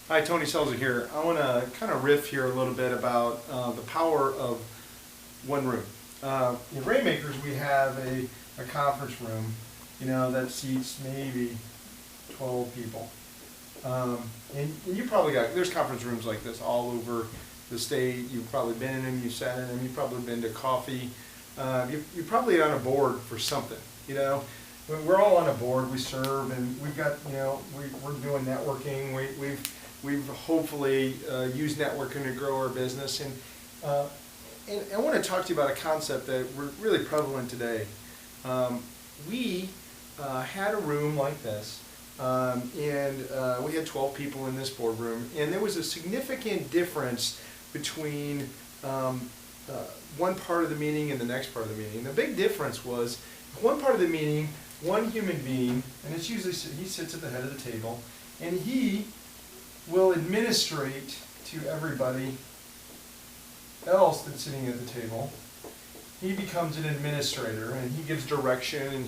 Hi, Tony Scelzo here. I want to kind of riff here a little bit about the power of one room. In Rainmakers, we have a conference room, that seats maybe 12 people. And you probably there's conference rooms like this all over the state. You've probably been in them, you've sat in them, you've probably been to coffee. You're probably on a board for something, We're all on a board, we serve, and we've got, we're doing networking. We've hopefully used networking to grow our business. And I want to talk to you about a concept that we're really prevalent today. We had a room like this, and we had 12 people in this boardroom, and there was a significant difference between one part of the meeting and the next part of the meeting. And the big difference was one part of the meeting, one human being, and it's usually he sits at the head of the table, and he will administrate to everybody else that's sitting at the table. He becomes an administrator, and he gives direction, and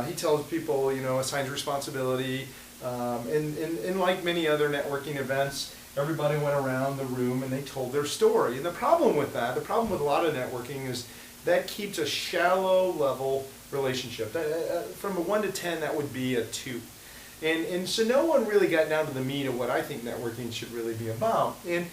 he tells people, assigns responsibility, and like many other networking events, everybody went around the room and they told their story. And the problem with a lot of networking is that keeps a shallow level relationship. From a 1 to 10, that would be a 2. And so no one really got down to the meat of what I think networking should really be about. And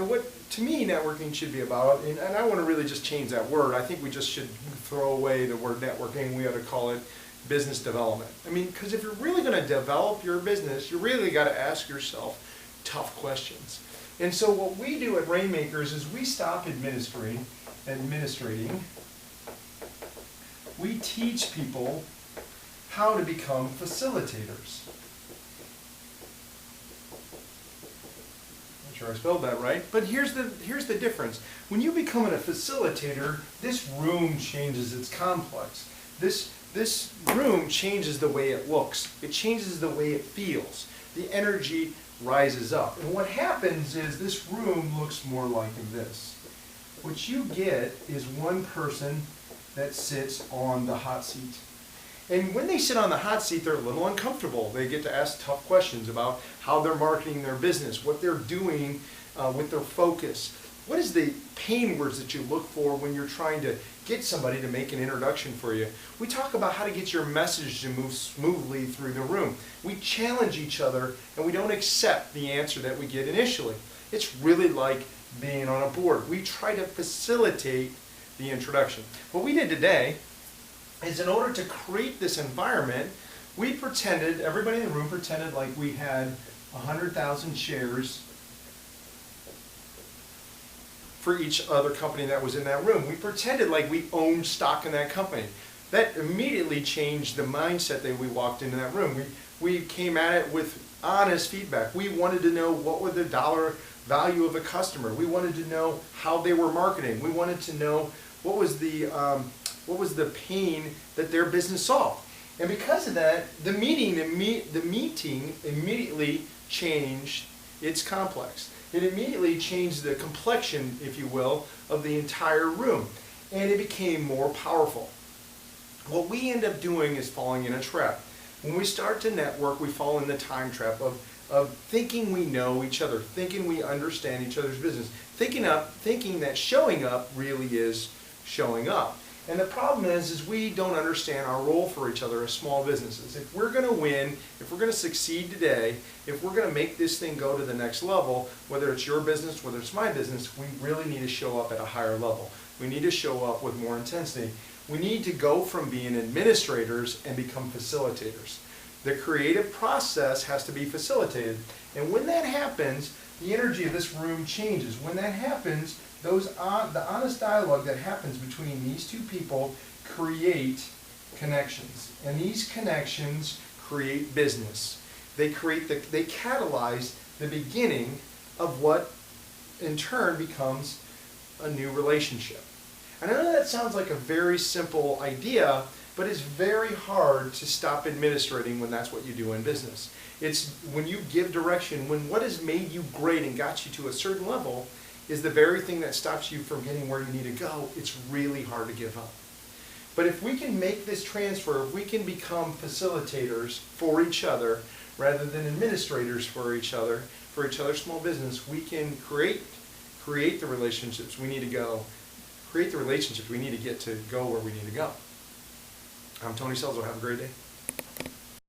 what, to me, networking should be about, and I want to really just change that word. I think we just should throw away the word networking. We ought to call it business development. Because if you're really going to develop your business, you really got to ask yourself tough questions. And so what we do at Rainmakers is we stop administrating. We teach people how to become facilitators. Not sure I spelled that right, but here's the difference. When you become a facilitator, this room changes its complex. This room changes the way it looks. It changes the way it feels. The energy rises up. And what happens is this room looks more like this. What you get is one person that sits on the hot seat. And when they sit on the hot seat, they're a little uncomfortable. They get to ask tough questions about how they're marketing their business, what they're doing with their focus. What is the pain words that you look for when you're trying to get somebody to make an introduction for you? We talk about how to get your message to move smoothly through the room. We challenge each other, and we don't accept the answer that we get initially. It's really like being on a board. We try to facilitate the introduction. What we did today is, in order to create this environment, everybody in the room pretended like we had 100,000 shares for each other company that was in that room. We pretended like we owned stock in that company. That immediately changed the mindset that we walked into that room. We came at it with honest feedback. We wanted to know what was the dollar value of a customer. We wanted to know how they were marketing. We wanted to know what was the pain that their business solved. And because of that, the meeting immediately changed its complex. It immediately changed the complexion, if you will, of the entire room. And it became more powerful. What we end up doing is falling in a trap. When we start to network, we fall in the time trap of thinking we know each other, thinking we understand each other's business, thinking that showing up really is showing up. And the problem is we don't understand our role for each other as small businesses. If we're going to win, if we're going to succeed today, if we're going to make this thing go to the next level, whether it's your business, whether it's my business, we really need to show up at a higher level. We need to show up with more intensity. We need to go from being administrators and become facilitators. The creative process has to be facilitated. And when that happens, the energy of this room changes. When that happens, the honest dialogue that happens between these two people create connections. And these connections create business. They catalyze the beginning of what in turn becomes a new relationship. And I know that sounds like a very simple idea, but it's very hard to stop administrating when that's what you do in business. It's when you give direction, when what has made you great and got you to a certain level is the very thing that stops you from getting where you need to go, it's really hard to give up. But if we can make this transfer, if we can become facilitators for each other, rather than administrators for each other's small business, we can create the relationships we need to go, create the relationships we need to get to go where we need to go. I'm Tony Scelzo. Have a great day.